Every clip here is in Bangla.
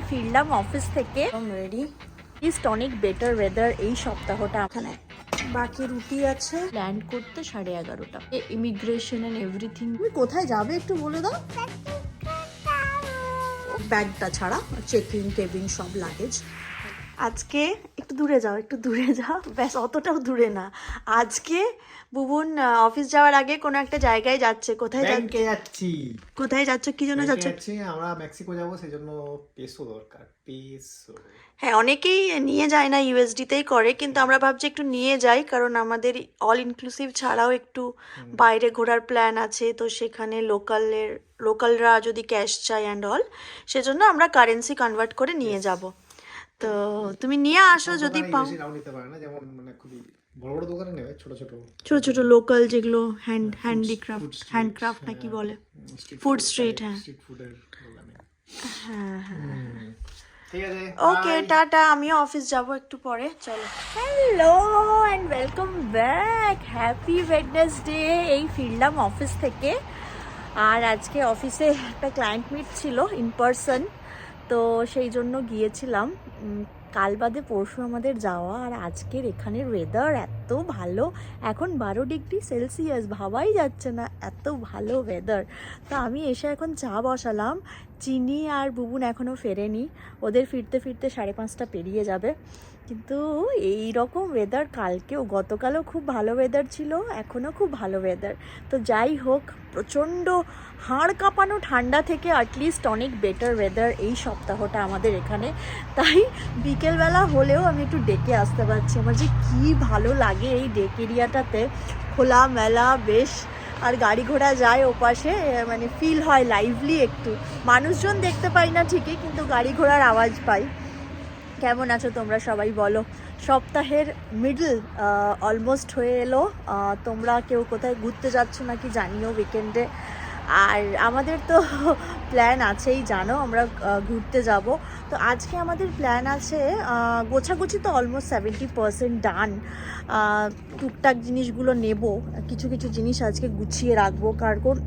ফিরলাম অফিস থেকে ready is tonic better weather. এই সপ্তাহটা এখানে বাকি রুটি আছে, ল্যান্ড করতে 11:30 ইমিগ্রেশন এন্ড এভরিথিং। তুমি কোথায় যাবে একটু বলে দাও। ব্যাগটা ছাড়া চেকিং কেবিন সব লাগেজ। আজকে একটু দূরে যাও, একটু দূরে যাও, ব্যাস অতটাও দূরে না। আজকে বুবুন অফিস যাওয়ার আগে কোনো একটা জায়গায় যাচ্ছে। কোথায় যাচ্ছি? কোথায় যাচ্ছ, কি জন্য যাচ্ছ? আমরা মেক্সিকো যাবো, সেজন্য পেসো দরকার, পেসো। হ্যাঁ, অনেকেই নিয়ে যায় না, ইউএসডিতেই করে, কিন্তু আমরা ভাবছি একটু নিয়ে যাই, কারণ আমাদের অল ইনক্লুসিভ ছাড়াও একটু বাইরে ঘোরার প্ল্যান আছে। তো সেখানে লোকালরা যদি ক্যাশ চায় অ্যান্ড অল, সেজন্য আমরা কারেন্সি কনভার্ট করে নিয়ে যাব। তো তুমি নিয়ে আসো যদি পাও। নিতে পারে না, যেমন মানে খুবই বড় বড় দোকানে নেবে, ছোট ছোট ছোট লোকাল যেগুলো হ্যান্ডক্রাফট না কি বলে, ফুড স্ট্রিট। হ্যাঁ স্ট্রিট ফুডের দোকানে। হ্যাঁ হ্যাঁ, ঠিক আছে, ওকে টাটা। আমিও অফিস যাব একটু পরে, চলো। Hello and welcome back, happy Wednesday. এই ফিরলাম অফিস থেকে, আর আজকে অফিসে একটা ক্লায়েন্ট মিট ছিল ইন পারসন, তো সেই জন্য গিয়েছিলাম। কাল বাদে পরশু আমাদের যাওয়া, আর আজকের এখানের ওয়েদার এত ভালো, এখন 12°C, ভাবাই যাচ্ছে না এত ভালো ওয়েদার। তো আমি এসে এখন চা বসালাম। চিনি আর বুবুন এখনও ফেরেনি, ওদের ফিরতে ফিরতে 5:30 পেরিয়ে যাবে। কিন্তু এই রকম ওয়েদার কালকেও, গতকালও খুব ভালো ওয়েদার ছিল, এখনও খুব ভালো ওয়েদার। তো যাই হোক, প্রচণ্ড হাড় কাঁপানো ঠান্ডা থেকে অ্যাটলিস্ট অনেক বেটার ওয়েদার এই সপ্তাহটা আমাদের এখানে। তাই বিকেলবেলা হলেও আমি একটু ডেকে আসতে পারছি। আমার যে কী ভালো লাগে এই ডেক এরিয়াটাতে, খোলামেলা বেশ, আর গাড়ি ঘোড়া যায় ওপাশে, মানে ফিল হয় লাইভলি একটু। মানুষজন দেখতে পাই না ঠিকই, কিন্তু গাড়ি ঘোড়ার আওয়াজ পাই। কেমন আছো তোমরা সবাই বলো? সপ্তাহের মিডল অলমোস্ট হয়ে এলো। তোমরা কেউ কোথায় ঘুরতে যাচ্ছ নাকি জানিও উইকেন্ডে। আর আমাদের তো প্ল্যান আছেই, জানো আমরা ঘুরতে যাব। তো আজকে আমাদের প্ল্যান আছে, গোছাগুছি তো অলমোস্ট 70% ডান। টুকটাক জিনিসগুলো নেব, কিছু কিছু জিনিস আজকে গুছিয়ে রাখবো,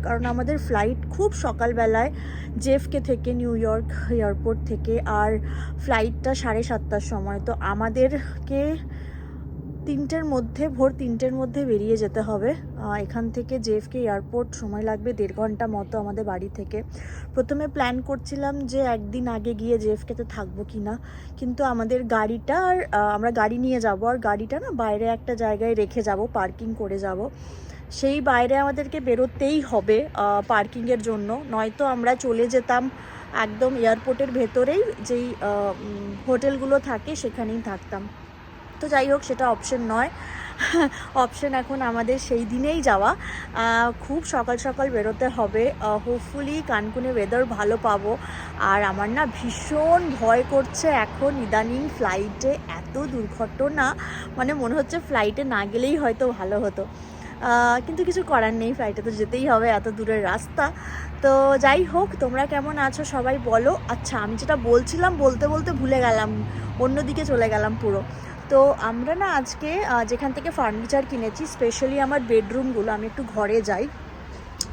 কারণ আমাদের ফ্লাইট খুব সকালবেলায় জেএফকে থেকে, নিউ ইয়র্ক এয়ারপোর্ট থেকে, আর ফ্লাইটটা 7:30টার সময়। তো আমাদেরকে ভোর 3টের মধ্যে বেরিয়ে যেতে হবে এখান থেকে। জেএফকে এয়ারপোর্ট সময় লাগবে 1.5 ঘন্টা মতো আমাদের বাড়ি থেকে। প্রথমে প্ল্যান করছিলাম যে একদিন আগে গিয়ে জেএফকেতে থাকবো কি না, কিন্তু আমাদের গাড়িটা, আর আমরা গাড়ি নিয়ে যাব, আর গাড়িটা না বাইরে একটা জায়গায় রেখে যাব, পার্কিং করে যাব। সেই বাইরে আমাদেরকে বেরোতেই হবে পার্কিংয়ের জন্য, নয়তো আমরা চলে যেতাম একদম এয়ারপোর্টের ভেতরেই, যেই হোটেলগুলো থাকে সেখানেই থাকতাম। তো যাই হোক, সেটা অপশন নয়, অপশন এখন আমাদের সেই দিনেই যাওয়া। খুব সকাল সকাল বেরোতে হবে, হোপফুলি কানকুনে ওয়েদার ভালো পাবো। আর আমার না ভীষণ ভয় করছে এখন ইদানিং, ফ্লাইটে এত দুর্ঘটনা, মানে মনে হচ্ছে ফ্লাইটে না গেলেই হয়তো ভালো হতো, কিন্তু কিছু করার নেই, ফ্লাইটে তো যেতেই হবে, এত দূরের রাস্তা। তো যাই হোক, তোমরা কেমন আছো সবাই বলো। আচ্ছা, আমি যেটা বলছিলাম বলতে বলতে ভুলে গেলাম, অন্যদিকে চলে গেলাম পুরো। তো আমরা না আজকে যেখান থেকে ফার্নিচার কিনেছি, স্পেশালি আমার বেডরুমগুলো, আমি একটু ঘরে যাই,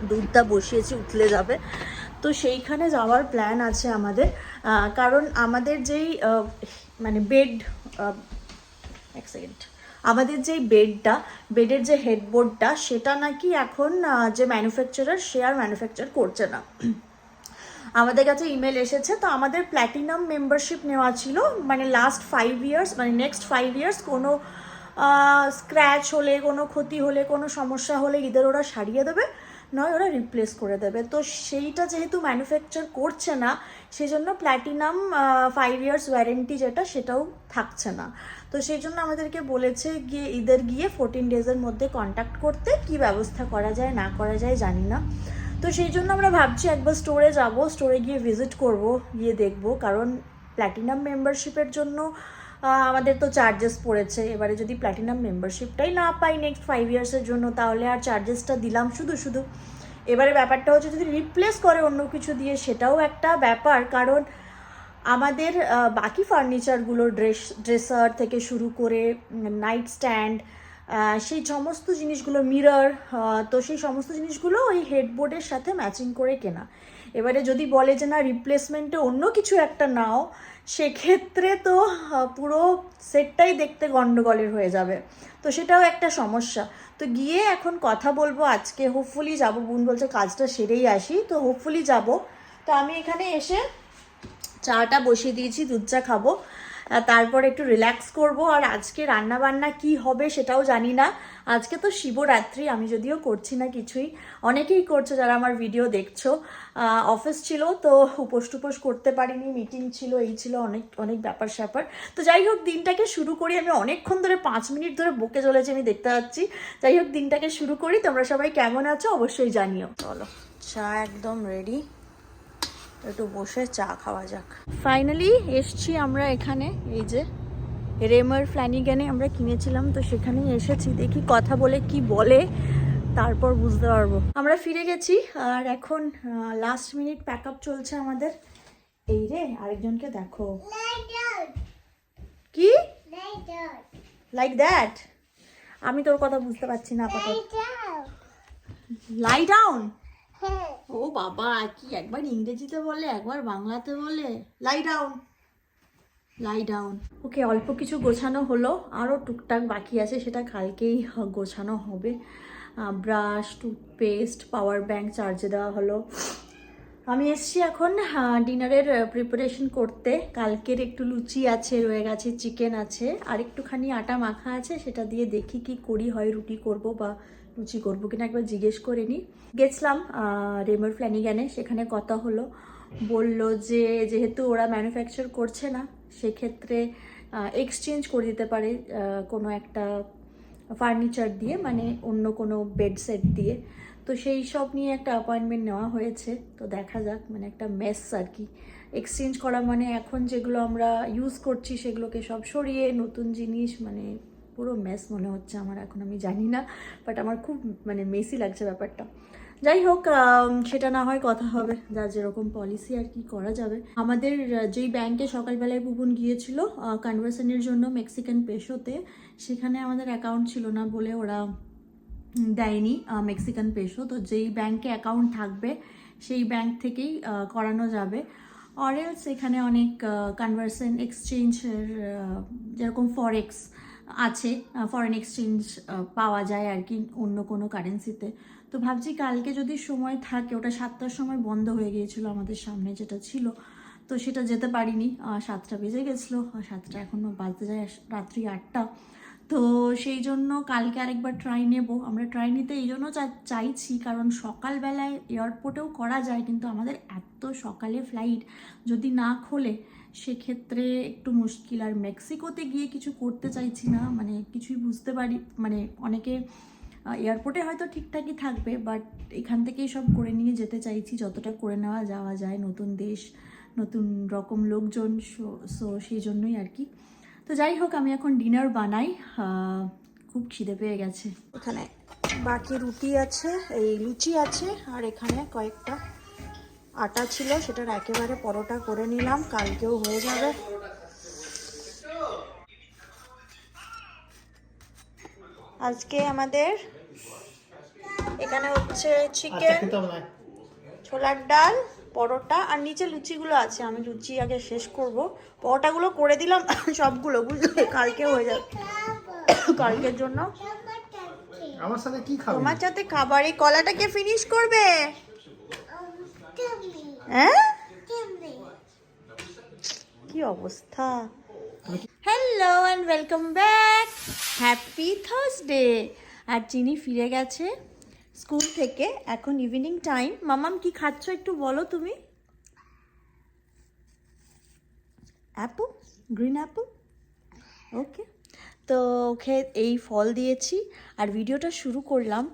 দুধটা বসিয়েছি উতলে যাবে, তো সেইখানে যাওয়ার প্ল্যান আছে আমাদের। কারণ আমাদের যেই মানে এক সেকেন্ড, আমাদের যেই বেডের যে হেডবোর্ডটা, সেটা নাকি এখন যে ম্যানুফ্যাকচারার, সে আর ম্যানুফ্যাকচার করছে না। আমাদের কাছে ইমেল এসেছে, তো আমাদের প্ল্যাটিনাম মেম্বারশিপ নেওয়া ছিল, মানে লাস্ট 5 ইয়ার্স, মানে নেক্সট 5 ইয়ার্স কোনো স্ক্র্যাচ হলে, কোনো ক্ষতি হলে, কোনো সমস্যা হলে ইদার ওরা সারিয়ে দেবে, নয় ওরা রিপ্লেস করে দেবে। তো সেইটা যেহেতু ম্যানুফ্যাকচার করছে না, সেই জন্য প্ল্যাটিনাম 5 ইয়ার্স ওয়ারেন্টি যেটা, সেটাও থাকছে না। তো সেই জন্য আমাদেরকে বলেছে গিয়ে 14 ডেজের মধ্যে কন্ট্যাক্ট করতে, কি ব্যবস্থা করা যায় না করা যায় জানি না। তো সেই জন্য আমরা ভাবছি একবার স্টোরে যাব, স্টোরে গিয়ে ভিজিট করব, গিয়ে দেখব, কারণ প্ল্যাটিনাম মেম্বারশিপের জন্য আমাদের তো চার্জেস পড়েছে। এবারে যদি প্ল্যাটিনাম মেম্বারশিপটাই না পাই নেক্সট 5 ইয়ার্সের জন্য, তাহলে আর চার্জেসটা দিলাম শুধু। এবারে ব্যাপারটা হচ্ছে, যদি রিপ্লেস করে অন্য কিছু দিয়ে, সেটাও একটা ব্যাপার, কারণ আমাদের বাকি ফার্নিচারগুলো, ড্রেসার থেকে শুরু করে নাইট স্ট্যান্ড, সেই সমস্ত জিনিসগুলো, মিরর, তো সেই সমস্ত জিনিসগুলো ওই হেডবোর্ডের সাথে ম্যাচিং করে কেনা। এবারে যদি বলে যে না রিপ্লেসমেন্টে অন্য কিছু একটা নাও, সেক্ষেত্রে তো পুরো সেটটাই দেখতে গন্ডগোলের হয়ে যাবে, তো সেটাও একটা সমস্যা। তো গিয়ে এখন কথা বলবো আজকে, হোপফুলি যাব, বোন বলছে কাজটা সেরেই আসি, তো হোপফুলি যাব। তো আমি এখানে এসে চাটা বসিয়ে দিয়েছি, দুধ চা খাবো, তারপর একটু রিল্যাক্স করব। আর আজকে রান্না বান্না কি হবে সেটাও জানি না। আজকে তো শিবরাত্রি, আমি যদিও করছি না কিছুই, অনেকেই করছো যারা আমার ভিডিও দেখছো। অফিস ছিল তো উপোস টুপোস করতে পারিনি, মিটিং ছিল, এই ছিল, অনেক অনেক ব্যাপার স্যাপার। তো যাই হোক দিনটাকে শুরু করি। আমি অনেকক্ষণ ধরে 5 মিনিট ধরে বকে চলেছি, আমি দেখতে পাচ্ছি। যাই হোক দিনটাকে শুরু করি। তোমরা সবাই কেমন আছো অবশ্যই জানিও। চলো, চা একদম রেডি, একটু বসে চা খাওয়া যাক। ফাইনালি এসছি আমরা এখানে, এই যে রেমার ফ্ল্যানিগানে আমরা কিনেছিলাম, তো সেখানেই এসেছি। দেখি কথা বলে কি বলে, তারপর বুঝতে পারবো। আমরা ফিরে গেছি আর এখন লাস্ট মিনিট প্যাক আপ চলছে আমাদের। এই রে আরেকজনকে দেখো, কি লাইক দ্যাট, আমি তোর কথা বুঝতে পারছি না আপাতত। লাই ডাউন, ও বাবা, কি একবার ইংরেজিতে বলে একবার বাংলাতে বলে। Lie down, lie down. ওকে, অল্প কিছু গোছানো হলো, আরও টুকটাক বাকি আছে, সেটা কালকেই গোছানো হবে। ব্রাশ, টুথপেস্ট, পাওয়ার ব্যাংক চার্জে দেওয়া হলো। আমি এসছি এখন ডিনারের প্রিপারেশন করতে। কালকের একটু লুচি আছে, রয়ে গেছে, চিকেন আছে, আর একটুখানি আটা মাখা আছে, সেটা দিয়ে দেখি কি করি, হয় রুটি করব বা লুচি করবো কিনা একবার জিজ্ঞেস করে নিই। গেছিলাম রেমার ফ্ল্যানিগানে, সেখানে কথা হলো, বলল যে যেহেতু ওরা ম্যানুফ্যাকচার করছে না, সেক্ষেত্রে এক্সচেঞ্জ করে দিতে পারে কোনো একটা ফার্নিচার দিয়ে, মানে অন্য কোনো বেড সেট দিয়ে। তো সেই সব নিয়ে একটা অ্যাপয়েন্টমেন্ট নেওয়া হয়েছে। তো দেখা যাক, মানে একটা মেস আর কি। এক্সচেঞ্জ করা মানে এখন যেগুলো আমরা ইউজ করছি সেগুলোকে সব সরিয়ে নতুন জিনিস, মানে পুরো মেস মনে হচ্ছে আমার এখন, আমি জানি না, বাট আমার খুব মানে মেসি লাগছে ব্যাপারটা। যাই হোক, সেটা না হয় কথা হবে, যা যেরকম পলিসি আর কি করা যাবে। আমাদের যেই ব্যাংকে সকালবেলায় বুবুন গিয়েছিল কনভার্সনের জন্য মেক্সিকান পেসোতে, সেখানে আমাদের অ্যাকাউন্ট ছিল না বলে ওরা দেয়নি মেক্সিকান পেসো। তো যেই ব্যাংকে অ্যাকাউন্ট থাকবে সেই ব্যাংক থেকেই করানো যাবে। অরেলস এখানে অনেক কনভার্সন এক্সচেঞ্জের, যেরকম ফরেক্স আছে, ফরেন এক্সচেঞ্জ পাওয়া যায় আর কি অন্য কোনো কারেন্সিতে। তো ভাবছি কালকে যদি সময় থাকে, ওটা 7টার সময় বন্ধ হয়ে গিয়েছিল আমাদের সামনে যেটা ছিল, তো সেটা যেতে পারিনি, 7টা বেজে গেছিলো, 7টা এখনও বাজতে যায় রাত্রি 8টা। তো সেই জন্য কালকে আরেকবার ট্রাই নেব। আমরা ট্রাই নিতে এই জন্য চাইছি কারণ সকালবেলায় এয়ারপোর্টেও করা যায়, কিন্তু আমাদের এত সকালে ফ্লাইট, যদি না খোলে সেক্ষেত্রে একটু মুশকিল। আর মেক্সিকোতে গিয়ে কিছু করতে চাইছি না, মানে কিছুই বুঝতে পারি, মানে অনেকে এয়ারপোর্টে হয়তো ঠিকঠাকই থাকবে, বাট এখান থেকেই সব করে নিয়ে যেতে চাইছি, যতটা করে নেওয়া যাওয়া যায়। নতুন দেশ, নতুন রকম লোকজন, সো সেই জন্যই আর কি। তো যাই হোক, আমি এখন ডিনার বানাই, খুব খিদে পেয়ে গেছে। এখানে বাকি রুটি আছে, এই লুচি আছে, আর এখানে কয়েকটা আটা ছিল, সেটার একেবারে পরোটা করে নিলাম, কালকেও হয়ে যাবে। আজকে আমাদের এখানে হচ্ছে চিকেন, ছোলার ডাল, পরোটা, আর নিচে লুচিগুলো আছে। আমি লুচি আগে শেষ করব, পরোটাগুলো করে দিলাম সবগুলো, বুঝলে, কালকে হয়ে যাবে, কালকের জন্য। আমার সাথে কি খাবে? তোমার সাথে খাবার, এই কলাটাকে ফিনিশ করবে, হ্যাঁ? কি অবস্থা। Hello and welcome back, happy Thursday. আর চিনি ফিরে গেছে স্কুল থেকে, এখন ইভিনিং টাইম। মামাম কি খাচ্ছ একটু বলো তুমি? অ্যাপল, গ্রিন অ্যাপল, ওকে। তো ওকে এই ফল দিয়েছি আর ভিডিওটা শুরু করলাম।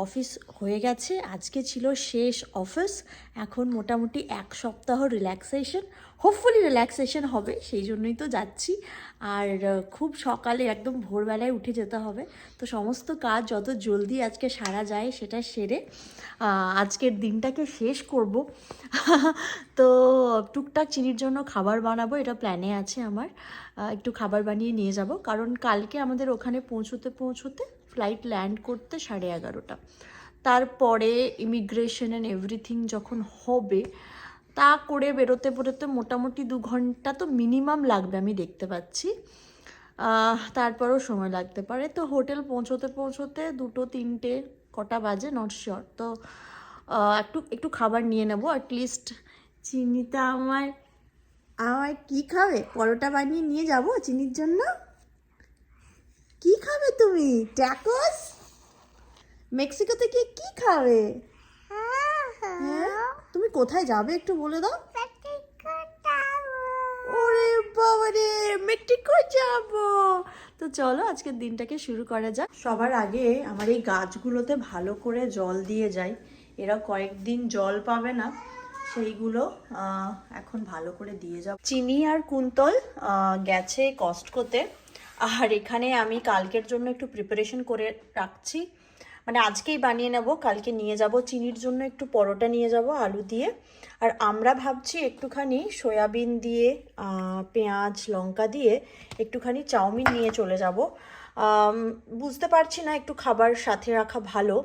অফিস হয়ে গেছে, আজকে ছিল শেষ অফিস। এখন মোটামুটি 1 সপ্তাহ রিল্যাক্সেশন, হোপফুলি রিল্যাক্সেশন হবে, সেই জন্যই তো যাচ্ছি। আর খুব সকালে একদম ভোরবেলায় উঠে যেতে হবে, তো সমস্ত কাজ যত জলদি আজকে সারা যায় সেটা সেরে আজকের দিনটাকে শেষ করব। তো টুকটাক চিনির জন্য খাবার বানাবো, এটা প্ল্যানে আছে আমার। একটু খাবার বানিয়ে নিয়ে যাব, কারণ কালকে আমাদের ওখানে পৌঁছতে ফ্লাইট ল্যান্ড করতে 11:30। তারপরে ইমিগ্রেশন অ্যান্ড এভরিথিং যখন হবে তা করে বেরোতে বেরোতে মোটামুটি 2 ঘন্টা তো মিনিমাম লাগবে আমি দেখতে পাচ্ছি। তারপরও সময় লাগতে পারে। তো হোটেল পৌঁছোতে পৌঁছোতে 2-3 কটা বাজে, নট শিওর। তো একটু খাবার নিয়ে নেবো অ্যাটলিস্ট। চিনিটা আমার কি খাবে? পরোটা বানিয়ে নিয়ে যাব চিনির জন্য। কি খাবে তুমি? ট্যাকোস? মেক্সিকোতে গিয়ে কি খাবে? হ্যাঁ, তুমি কোথায় যাবে একটু বলে দাও। ওরে বাবা রে, মেক্সিকো যাব। তো চলো আজকের দিনটাকে শুরু করা যাক। সবার আগে আমার এই গাছগুলোতে ভালো করে জল দিয়ে যাই, এরা কয়েকদিন জল পাবে না, সেইগুলো এখন ভালো করে দিয়ে যাব। চিনি আর কুন্তল গেছে কস্টকোতে, আর এখানে আমি কালকের জন্য একটু প্রিপারেশন করে রাখছি, মানে আজকেই বানিয়ে নেব, কালকে নিয়ে যাব। চিনির জন্য একটু পরোটা নিয়ে যাব আলু দিয়ে, আর আমরা ভাবছি একটুখানি সয়াবিন দিয়ে পেঁয়াজ লঙ্কা দিয়ে একটুখানি চাউমিন নিয়ে চলে যাব। বুঝতে পারছি না, একটু খাবার সাথে রাখা ভালো।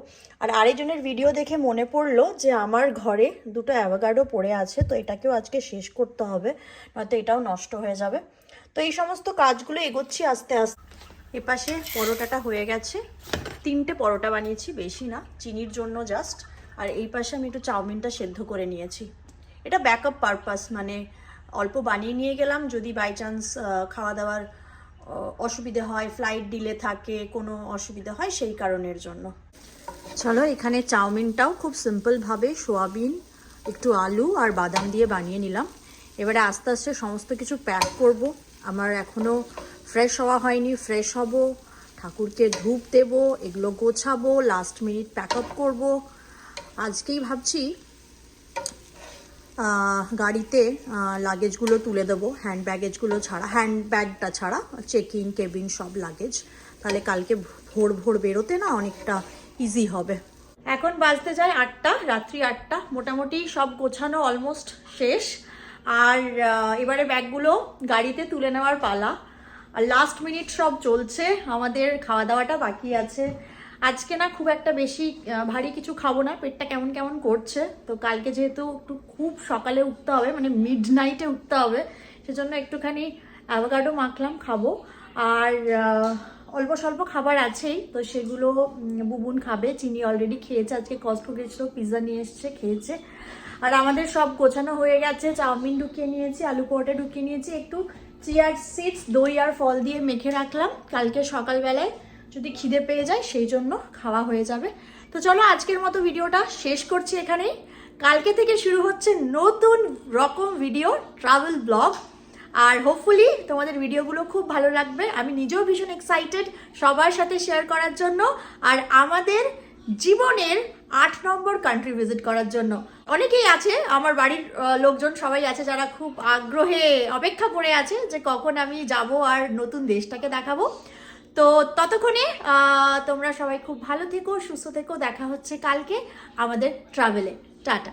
আর আরেকজনের ভিডিও দেখে মনে পড়লো যে আমার ঘরে 2টো অ্যাভোকাডো পড়ে আছে, তো এটাকেও আজকে শেষ করতে হবে, নয়তো এটাও নষ্ট হয়ে যাবে। তো এই সমস্ত কাজগুলো এগোচ্ছি আস্তে আস্তে। এপাশে পরোটাটা হয়ে গেছে, 3টে পরোটা বানিয়েছি, বেশি না, চিনির জন্য জাস্ট। আর এই পাশে আমি একটু চাউমিনটা সেদ্ধ করে নিয়েছি, এটা ব্যাকআপ পারপাস, মানে অল্প বানিয়ে নিয়ে গেলাম যদি বাই চান্স খাওয়া দাওয়ার অসুবিধে হয়, ফ্লাইট ডিলে থাকে, কোনো অসুবিধা হয় সেই কারণের জন্য। চলো এখানে চাউমিনটাও খুব সিম্পলভাবে সোয়াবিন, একটু আলু আর বাদাম দিয়ে বানিয়ে নিলাম। এবারে আস্তে আস্তে সমস্ত কিছু প্যাক করব। আমার এখনও ফ্রেশ হওয়া হয়নি, ফ্রেশ হব, ঠাকুরকে ধূপ দেব, এগুলো গোছাবো, লাস্ট মিনিট প্যাক আপ করবো। আজকেই ভাবছি গাড়িতে লাগেজগুলো তুলে দেবো, হ্যান্ড ব্যাগেজগুলো ছাড়া, হ্যান্ড ব্যাগটা ছাড়া, চেক ইন কেবিন সব লাগেজ, তাহলে কালকে ভোর ভোর বেরোতে না অনেকটা ইজি হবে। এখন বাজতে যায় 8টা, রাত্রি 8টা, মোটামুটি সব গোছানো অলমোস্ট শেষ। আর এবারে ব্যাগগুলো গাড়িতে তুলে নেওয়ার পালা। আর লাস্ট মিনিট সব চলছে, আমাদের খাওয়া দাওয়াটা বাকি আছে। আজকে না খুব একটা বেশি ভারী কিছু খাবো না, পেটটা কেমন কেমন করছে। তো কালকে যেহেতু একটু খুব সকালে উঠতে হবে, মানে মিড নাইটে উঠতে হবে, সেজন্য একটুখানি অ্যাভোকাডো মাখলাম, খাবো। আর অল্প স্বল্প খাবার আছেই, তো সেগুলো বুবুন খাবে। চিনি অলরেডি খেয়েছে, আজকে কস্টকো গেছিলো, পিৎজা নিয়ে এসছে, খেয়েছে। আর আমাদের সব গোছানো হয়ে গেছে, চাউমিন ঢুকিয়ে নিয়েছি, আলু পরোটা ঢুকিয়ে নিয়েছি, একটু চিয়া সিডস দই আর ফল দিয়ে মেখে রাখলাম, কালকে সকালবেলায় যদি খিদে পেয়ে যায় সেই জন্য খাওয়া হয়ে যাবে। তো চলো আজকের মতো ভিডিওটা শেষ করছি এখানেই। কালকে থেকে শুরু হচ্ছে নতুন রকম ভিডিও, ট্রাভেল ব্লগ। আর হোপফুলি তোমাদের ভিডিওগুলো খুব ভালো লাগবে, আমি নিজেও ভীষণ এক্সাইটেড সবার সাথে শেয়ার করার জন্য, আর আমাদের জীবনের 8 নম্বর কান্ট্রি ভিজিট করার জন্য। অনেকেই আছে, আমার বাড়ির লোকজন সবাই আছে, যারা খুব আগ্রহে অপেক্ষা করে আছে যে কখন আমি যাব আর নতুন দেশটাকে দেখাবো। তো ততক্ষণে তোমরা সবাই খুব ভালো থেকো, সুস্থ থেকো, দেখা হচ্ছে কালকে আমাদের ট্রাভেলে। টাটা।